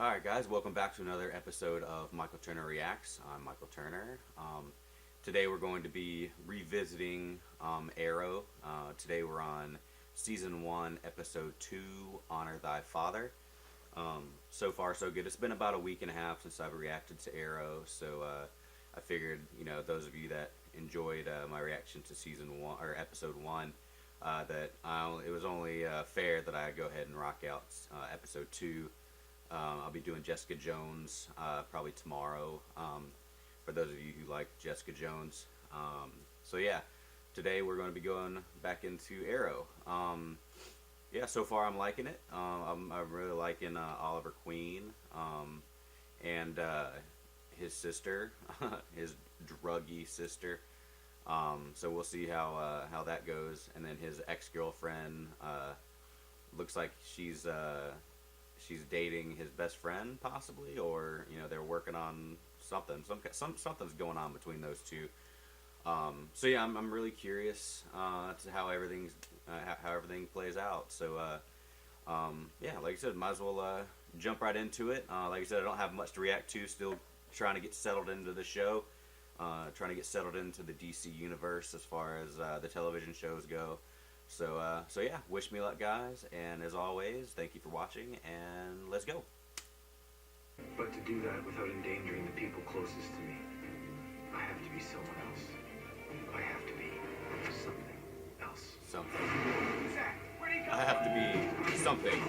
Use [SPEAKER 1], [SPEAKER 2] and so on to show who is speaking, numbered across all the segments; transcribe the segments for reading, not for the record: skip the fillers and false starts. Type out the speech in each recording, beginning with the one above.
[SPEAKER 1] Alright guys, welcome back to another episode of Michael Turner Reacts. I'm Michael Turner. Today we're going to be revisiting Arrow. Today we're on Season 1, Episode 2, Honor Thy Father. So far so good. It's been about a week and a half since I've reacted to Arrow, so I figured, those of you that enjoyed my reaction to Season 1, or Episode 1, that it was only fair that I go ahead and rock out Episode 2. I'll be doing Jessica Jones probably tomorrow, for those of you who like Jessica Jones. So yeah, today we're going to be going back into Arrow. Yeah, so far I'm liking it. I'm really liking Oliver Queen and his sister, his druggy sister. So we'll see how that goes. And then his ex-girlfriend looks like she's dating his best friend, possibly, or they're working on something. Something's going on between those two. So yeah, I'm really curious to how everything plays out. So yeah, like I said, might as well jump right into it. Like I said, I don't have much to react to. Still trying to get settled into the show. Trying to get settled into the DC universe as far as the television shows go. So yeah, wish me luck, guys, and as always, thank you for watching, and let's go.
[SPEAKER 2] But to do that without endangering the people closest to me, I have to be someone else. I have to be something else.
[SPEAKER 1] Something. I have to be something.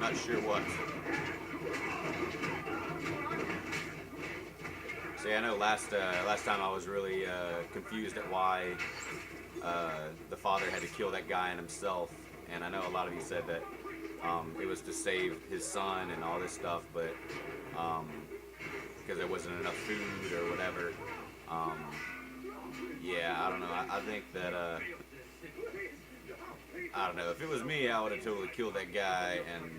[SPEAKER 1] Not sure what. See, I know last time I was really confused at why the father had to kill that guy and himself, and I know a lot of you said that it was to save his son and all this stuff, but because there wasn't enough food or whatever. Yeah, I don't know. I think that I don't know. If it was me, I would have totally killed that guy, and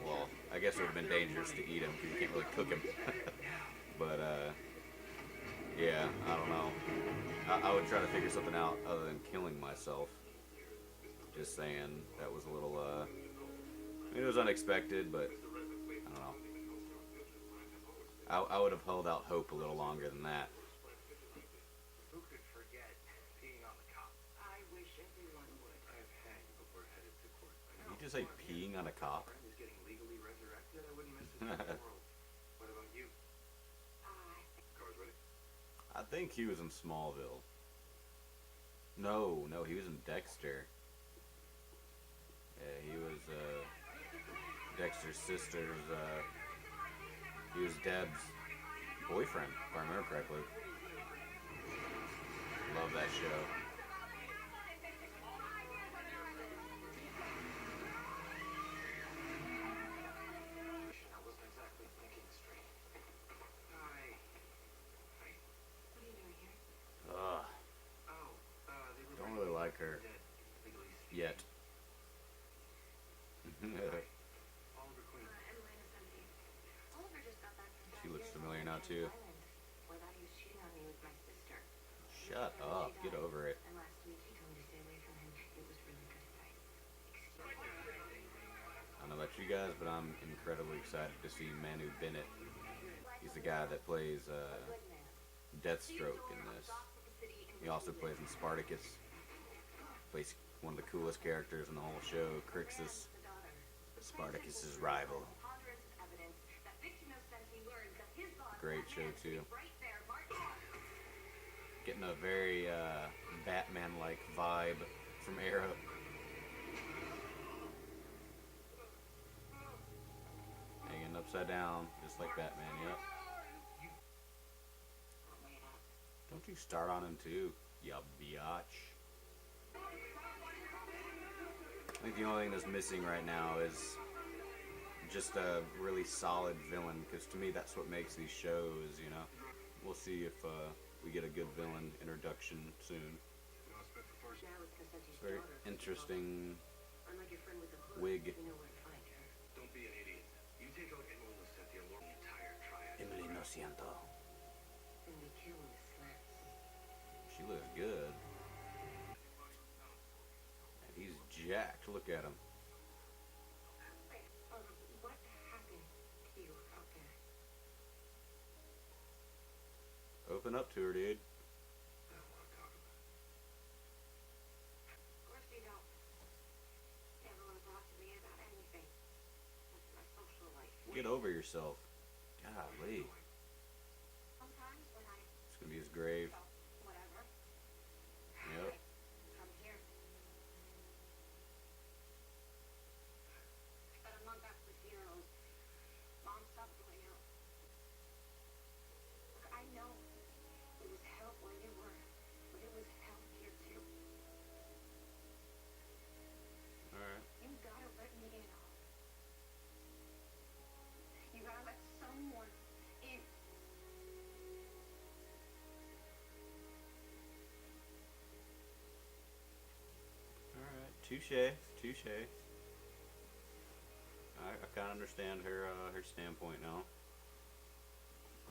[SPEAKER 1] well, I guess it would have been dangerous to eat him because you can't really cook him. But yeah, I don't know. I would try to figure something out other than killing myself. Just saying, that was a little, it was unexpected, but I don't know. I would have held out hope a little longer than that.
[SPEAKER 2] Who could forget peeing on the cop?
[SPEAKER 3] I wish everyone would.
[SPEAKER 2] I've had before headed to court.
[SPEAKER 1] Did you just say peeing on a cop?
[SPEAKER 2] My friend is getting legally resurrected. I wouldn't miss it for the world. What about you? Car's ready.
[SPEAKER 1] I think he was in Smallville. No, he was in Dexter. Yeah, he was Dexter's sister's, he was Deb's boyfriend, if I remember correctly. Love that show.
[SPEAKER 2] I wasn't exactly thinking straight. Hi.
[SPEAKER 3] What are you doing here?
[SPEAKER 1] Ugh,
[SPEAKER 2] Oh, they were
[SPEAKER 1] don't really like her
[SPEAKER 2] dead. Legally speaking.
[SPEAKER 1] yet.
[SPEAKER 2] Oliver Queen.
[SPEAKER 3] Emily Sandy. Oliver just got back from
[SPEAKER 1] She looks
[SPEAKER 3] 5 years
[SPEAKER 1] familiar
[SPEAKER 3] on
[SPEAKER 1] now,
[SPEAKER 3] Island,
[SPEAKER 1] too.
[SPEAKER 3] where that he was cheating on me with my sister.
[SPEAKER 1] Shut up, get over it.
[SPEAKER 3] And last week he told me to stay away from him. It was really good advice.
[SPEAKER 1] I don't know about you guys, but I'm incredibly excited to see Manu Bennett. He's the guy that plays Deathstroke in this. He also plays in Spartacus. Plays one of the coolest characters in the whole show, Crixus, Spartacus's rival. Great show too. Getting a very Batman-like vibe from Arrow. Hanging upside down, just like Batman, yep. Don't you start on him too, ya biatch. I think the only thing that's missing right now is just a really solid villain, because to me that's what makes these shows, We'll see if we get a good villain introduction soon. It's very interesting
[SPEAKER 3] Unlike your friend with the hood,
[SPEAKER 1] wig.
[SPEAKER 3] you know where to find her.
[SPEAKER 2] Don't be an idiot. You take out Emily Nocetti along the entire triad.
[SPEAKER 1] Emily no siento.
[SPEAKER 3] Then we kill with slants.
[SPEAKER 1] She looks good. And he's jacked, look at him.
[SPEAKER 3] What happened?
[SPEAKER 1] something up to her, dude.
[SPEAKER 2] I don't want to talk about it.
[SPEAKER 3] Of course you don't. Never want to talk to me about anything. That's my social life.
[SPEAKER 1] Get over yourself. Golly.
[SPEAKER 3] Sometimes when I
[SPEAKER 1] It's gonna be his grave.
[SPEAKER 3] felt whatever,
[SPEAKER 1] Yep.
[SPEAKER 3] I come here. But a month after the funerals, Mom stopped going out. Look, I know it was hell where you were, but it was hell here too.
[SPEAKER 1] Alright.
[SPEAKER 3] You gotta let me in. You gotta let someone in.
[SPEAKER 1] Alright. Touche. Touche. I kind of understand her standpoint now.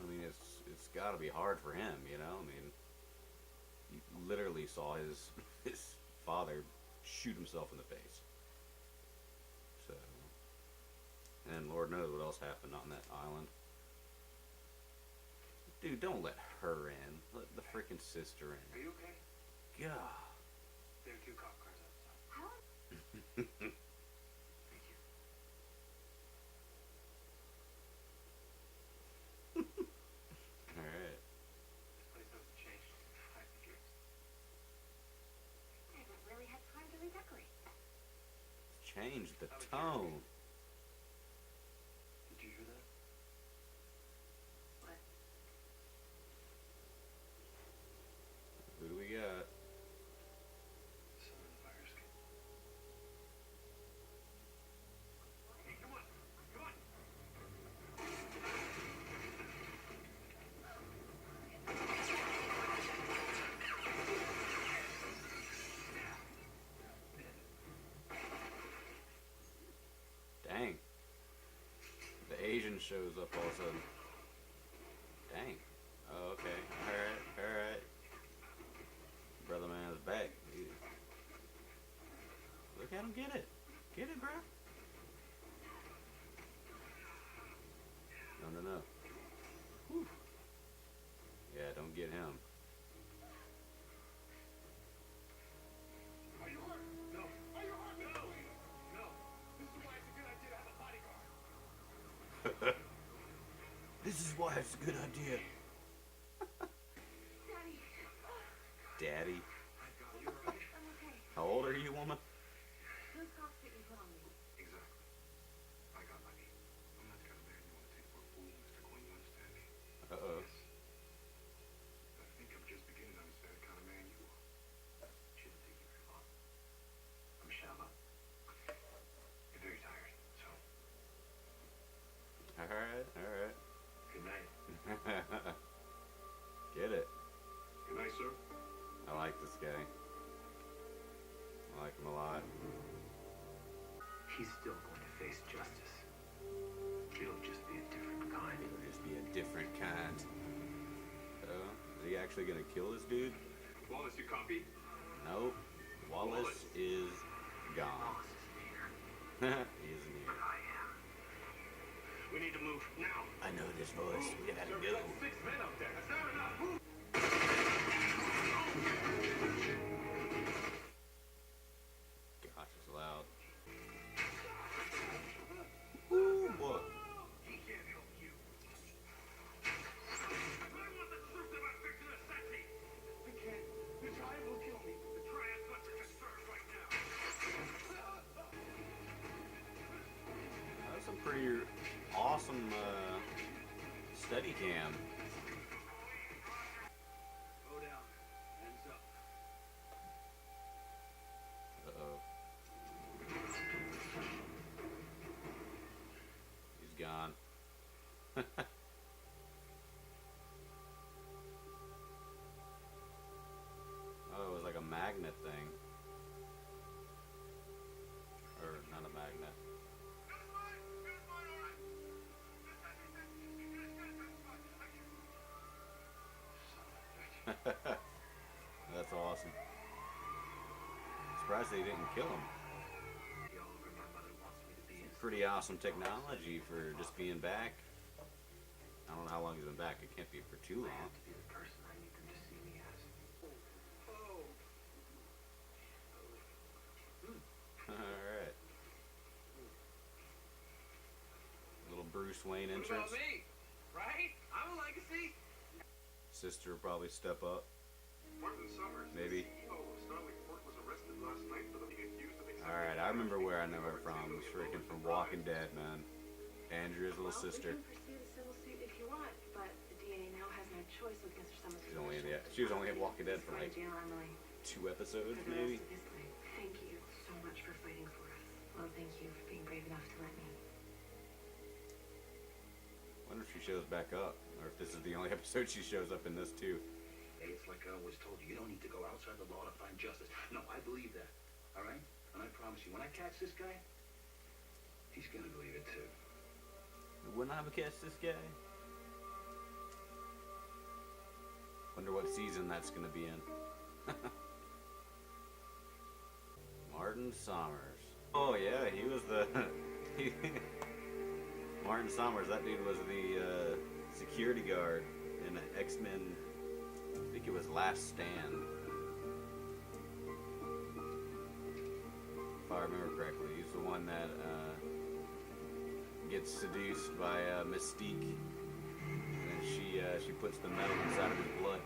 [SPEAKER 1] I mean, it's got to be hard for him, you know. I mean, he literally saw his father shoot himself in the face. So, and Lord knows what else happened on that island. Dude, don't let her in. Let the freaking sister
[SPEAKER 2] Are
[SPEAKER 1] in.
[SPEAKER 2] you okay?
[SPEAKER 1] God.
[SPEAKER 2] There are 2 cop cars outside.
[SPEAKER 3] How?
[SPEAKER 2] Thank you.
[SPEAKER 1] Alright.
[SPEAKER 2] This place hasn't changed in 5 years.
[SPEAKER 3] I haven't really had time to redecorate.
[SPEAKER 1] Change the tone.
[SPEAKER 2] Did you hear that?
[SPEAKER 3] What?
[SPEAKER 1] Who do we got?
[SPEAKER 2] Someone in the fire escape. Hey, come on! Come on!
[SPEAKER 1] Dang. The Asian shows up all of a sudden. Dang. Oh, okay. Alright, alright. Brother man's back. Look at him get it. Get it, bro. No, no, no. Whew. Yeah, don't get him.
[SPEAKER 2] Are you hurt? No. Are you hurt? No! No! This is why it's a good idea to have a bodyguard.
[SPEAKER 1] This is why it's a good idea.
[SPEAKER 3] Daddy,
[SPEAKER 1] Daddy.
[SPEAKER 2] My God, you alright?
[SPEAKER 3] I'm okay.
[SPEAKER 1] How old are you, woman?
[SPEAKER 3] Those cops that you put on me.
[SPEAKER 2] Exactly. I got lucky. I'm not the kind of man you want to take for a fool, Mr. Quinn. You understand me?
[SPEAKER 1] Uh-oh.
[SPEAKER 2] Yes. I think I'm just beginning to understand the kind of man you are. Shouldn't take you very long. I'm shallow. You're very tired, so
[SPEAKER 1] Alright, alright.
[SPEAKER 2] good night.
[SPEAKER 1] Get it.
[SPEAKER 2] Good night, sir.
[SPEAKER 1] I like this guy. I like him a lot.
[SPEAKER 2] He's still going to face justice. It'll just be a different kind.
[SPEAKER 1] It'll just be a different kind. Is he actually gonna kill this dude?
[SPEAKER 2] Wallace, you copy?
[SPEAKER 1] Nope. Wallace is gone.
[SPEAKER 2] Wallace isn't here.
[SPEAKER 1] He isn't here.
[SPEAKER 2] But I am. We need to move now.
[SPEAKER 1] I know this voice. We gotta
[SPEAKER 2] Sir, we
[SPEAKER 1] go.
[SPEAKER 2] got 6 men up there. That's not enough. Move.
[SPEAKER 1] Gosh, it's loud. Ooh, boy.
[SPEAKER 2] He can't help you. I want the truth about Victor Assetti. I can't. The triad will kill me. The triad's not to disturb right now.
[SPEAKER 1] That's some pretty awesome steady cam.
[SPEAKER 2] Go down. Hands up.
[SPEAKER 1] Uh-oh. He's gone. Oh, it was like a magnet thing. Or not a magnet. That's awesome. Surprised they didn't kill him.
[SPEAKER 2] The Oliver my mother wants me to be is
[SPEAKER 1] Pretty awesome technology for just being back. I don't know how long he's been back. It can't be for too
[SPEAKER 2] I
[SPEAKER 1] long.
[SPEAKER 2] have to be the person I
[SPEAKER 1] Bruce Wayne
[SPEAKER 2] What
[SPEAKER 1] entrance.
[SPEAKER 2] about me? Right? I'm a legacy.
[SPEAKER 1] Sister will probably step up.
[SPEAKER 2] Martin Summers,
[SPEAKER 1] Maybe.
[SPEAKER 2] the CEO of Starling City, was arrested last night for being accused of
[SPEAKER 1] Alright, I remember where I know her from. It's freaking from Walking Dead, man. Andrea's little sister.
[SPEAKER 3] We can pursue the civil suit if you want, but the DA now has no choice with Mr. Summers'
[SPEAKER 1] She was only in Walking Dead for like
[SPEAKER 3] jail, Emily.
[SPEAKER 1] 2 episodes,
[SPEAKER 3] For the
[SPEAKER 1] maybe.
[SPEAKER 3] rest of his life. Thank you so much for fighting for us. Well, thank you for being brave enough to let me.
[SPEAKER 1] Wonder if she shows back up, or if this is the only episode she shows up in this too.
[SPEAKER 4] Hey, it's like I always told you, you don't need to go outside the law to find justice. No, I believe that, all right? And I promise you, when I catch this guy, he's gonna believe it too.
[SPEAKER 1] Wouldn't I have catch this guy? Wonder what season that's gonna be in. Martin Summers. Oh yeah, he was the Martin Summers. That dude was the security guard in X-Men. I think it was Last Stand. If I remember correctly, he's the one that gets seduced by Mystique, and then she puts the metal inside of his blood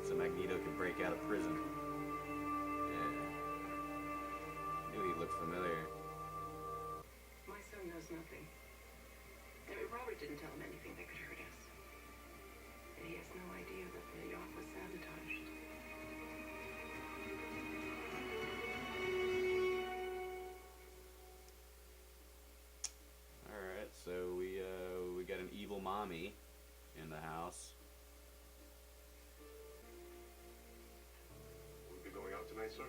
[SPEAKER 1] so Magneto can break out of prison. Yeah, knew he looked familiar.
[SPEAKER 3] My son knows nothing. I mean, Robert didn't tell him anything that could hurt us. And he has no idea that the yacht was sabotaged.
[SPEAKER 1] Alright, so we got an evil mommy in the house.
[SPEAKER 2] We'll be going out tonight, sir.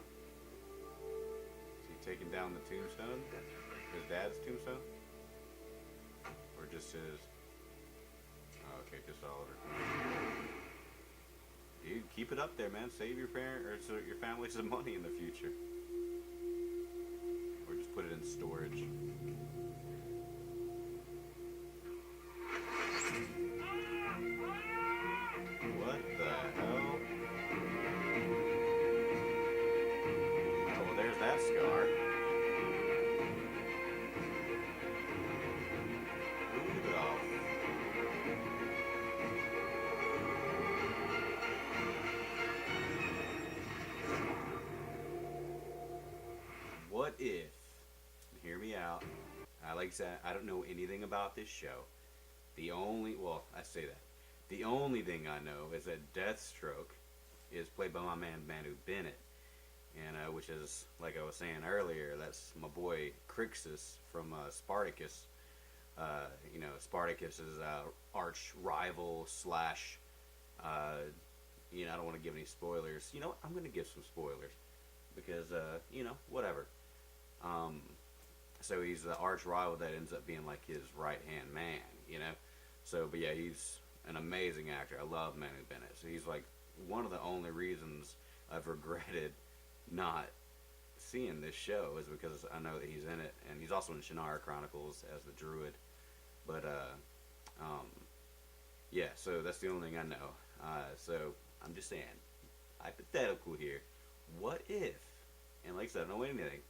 [SPEAKER 1] Is he taking down the tombstone?
[SPEAKER 4] That's right.
[SPEAKER 1] His dad's tombstone? Or just his? Oh, okay, just Oliver. Dude, keep it up there, man. Save your your family some money in the future. Or just put it in storage. What the hell? Oh, well, there's that scar. Rudolph. What if, hear me out, like I said, I don't know anything about this show. I say that. The only thing I know is that Deathstroke is played by my man Manu Bennett. And which is, like I was saying earlier, that's my boy Crixus from Spartacus. Spartacus is arch rival slash, I don't want to give any spoilers. You know what? I'm going to give some spoilers. Because, whatever. So he's the arch rival that ends up being like his right-hand man, So, but yeah, he's an amazing actor. I love Manu Bennett. So he's like one of the only reasons I've regretted not seeing this show is because I know that he's in it, and he's also in Shannara Chronicles as the Druid. But yeah, so that's the only thing I know. So I'm just saying, hypothetical here. What if, and like I said, I don't know anything.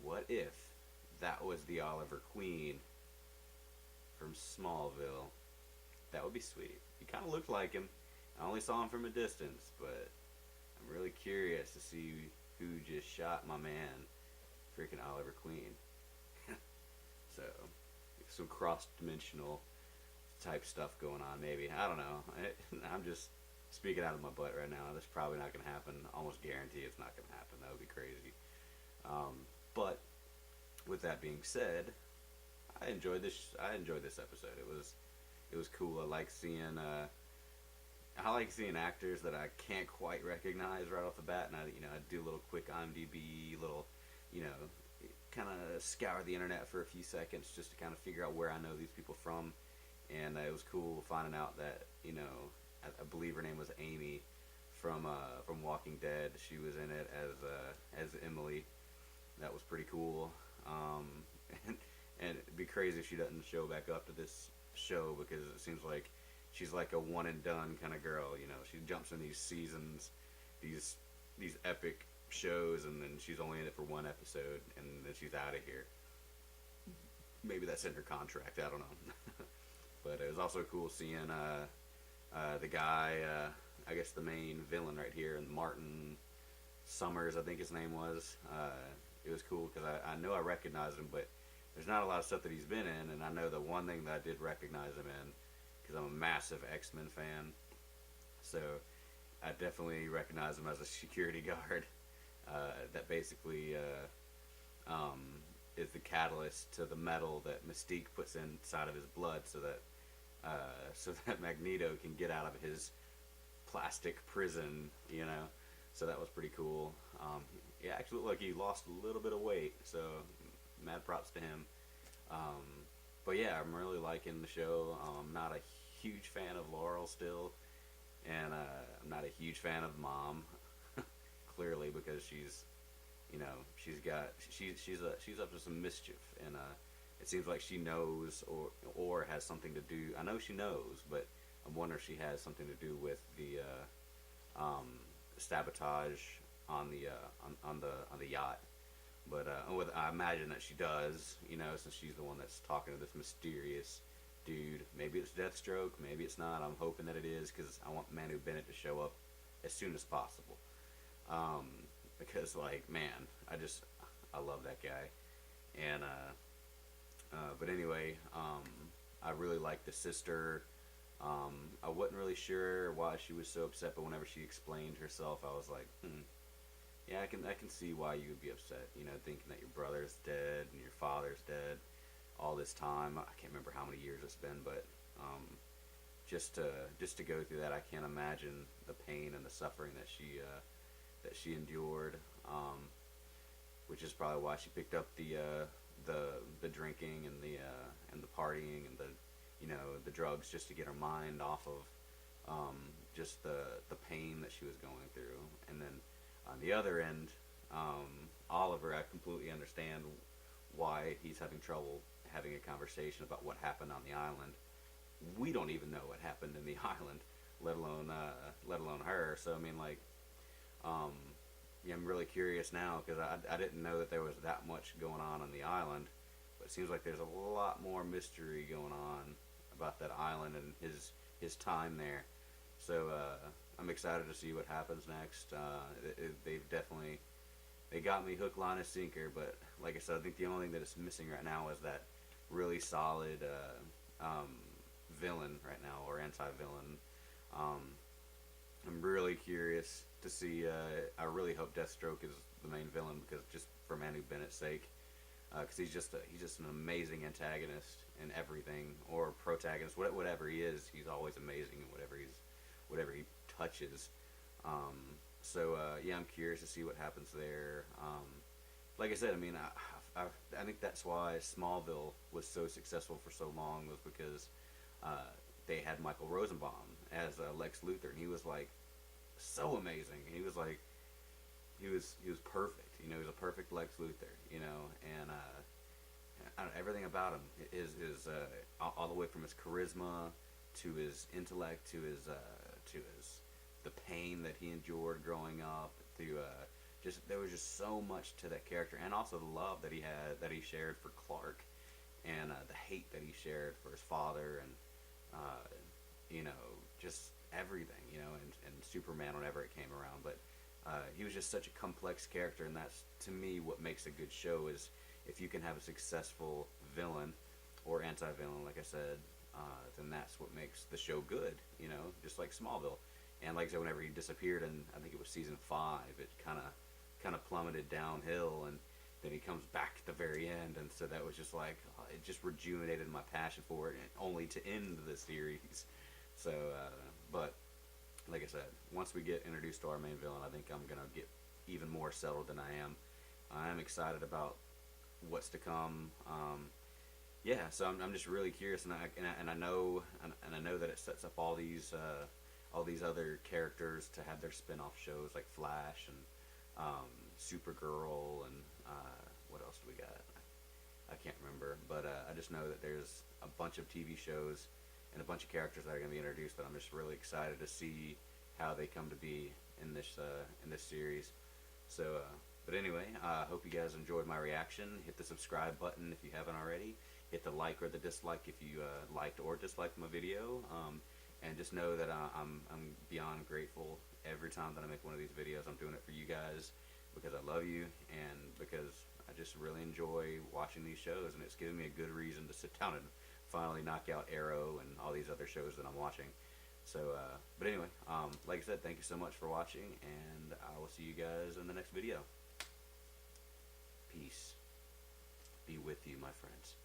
[SPEAKER 1] What if that was the Oliver Queen from Smallville? That would be sweet. He kind of looked like him. I only saw him from a distance, but I'm really curious to see who just shot my man, freaking Oliver Queen. So, some cross-dimensional type stuff going on, maybe. I don't know. I'm just speaking out of my butt right now. That's probably not going to happen. Almost guarantee it's not going to happen. That would be crazy. But with that being said, I enjoyed this episode. It was cool. I like seeing actors that I can't quite recognize right off the bat, and I do a little quick IMDb, kind of scour the internet for a few seconds just to kind of figure out where I know these people from, and it was cool finding out that I believe her name was Amy from Walking Dead. She was in it as Emily. That was pretty cool. And it'd be crazy if she doesn't show back up to this show, because it seems like she's like a one and done kind of girl. She jumps in these seasons, these epic shows, and then she's only in it for one episode, and then she's out of here. maybe that's in her contract. I don't know. But it was also cool seeing the guy, I guess the main villain right here, and Martin Summers, I think his name was. It was cool because I know I recognized him, but there's not a lot of stuff that he's been in, and I know the one thing that I did recognize him in, because I'm a massive X-Men fan, so I definitely recognize him as a security guard that basically is the catalyst to the metal that Mystique puts inside of his blood, so that Magneto can get out of his plastic prison, you know. So that was pretty cool. Yeah, actually looked like he lost a little bit of weight, so mad props to him. But yeah, I'm really liking the show. I'm not a huge fan of Laurel still, and I'm not a huge fan of Mom, clearly, because she's, you know, she's up to some mischief, and it seems like she knows or has something to do. I know she knows, but I wonder if she has something to do with the sabotage on the yacht. But I imagine that she does, you know, since she's the one that's talking to this mysterious dude. Maybe it's Deathstroke, maybe it's not. I'm hoping that it is, because I want Manu Bennett to show up as soon as possible. Because, like, man, I love that guy. And but anyway, I really like the sister. I wasn't really sure why she was so upset, but whenever she explained herself, I was like, yeah, I can see why you would be upset. You know, thinking that your brother's dead and your father's dead all this time. I can't remember how many years it's been, but just to go through that, I can't imagine the pain and the suffering that she endured. Which is probably why she picked up the drinking and the partying and the drugs, just to get her mind off of just the pain that she was going through. And then on the other end, Oliver, I completely understand why he's having trouble having a conversation about what happened on the island. We don't even know what happened in the island, let alone her. So I mean, like, yeah, I'm really curious now, because I didn't know that there was that much going on the island, but it seems like there's a lot more mystery going on about that island and his time there. So I'm excited to see what happens next. They got me hook, line, and sinker. But like I said, I think the only thing that is missing right now is that really solid villain right now, or anti-villain. I'm really curious to see. I really hope Deathstroke is the main villain, because just for Manu Bennett's sake, because he's just an amazing antagonist in everything, or protagonist, whatever he is. He's always amazing in whatever he touches. Yeah, I'm curious to see what happens there. Like I said, I mean, I think that's why Smallville was so successful for so long, was because they had Michael Rosenbaum as Lex Luthor, and he was like so amazing. He was perfect. You know, he was a perfect Lex Luthor. You know, and everything about him is all the way from his charisma to his intellect to his the pain that he endured growing up, to there was just so much to that character, and also the love that he shared for Clark, and the hate that he shared for his father, and you know, just everything, you know, and Superman whenever it came around. But he was just such a complex character, and that's, to me, what makes a good show, is if you can have a successful villain or anti-villain, like I said, then that's what makes the show good, you know, just like Smallville. And like I said, whenever he disappeared in, I think it was season 5, it kind of plummeted downhill, and then he comes back at the very end, and so that was just like, it just rejuvenated my passion for it, and only to end the series. So, but like I said, once we get introduced to our main villain, I think I'm gonna get even more settled than I am. I am excited about what's to come. Yeah, so I'm just really curious, and I know that it sets up all these other characters to have their spin-off shows, like Flash and Supergirl, and what else do we got? I can't remember, but I just know that there's a bunch of TV shows and a bunch of characters that are going to be introduced that I'm just really excited to see how they come to be in this series. So, but anyway, I hope you guys enjoyed my reaction. Hit the subscribe button if you haven't already. Hit hit the like or the dislike if you liked or disliked my video. And just know that I'm beyond grateful every time that I make one of these videos. I'm doing it for you guys because I love you and because I just really enjoy watching these shows, and it's given me a good reason to sit down and finally knock out Arrow and all these other shows that I'm watching. So, but anyway, like I said, thank you so much for watching, and I will see you guys in the next video. Peace be with you, my friends.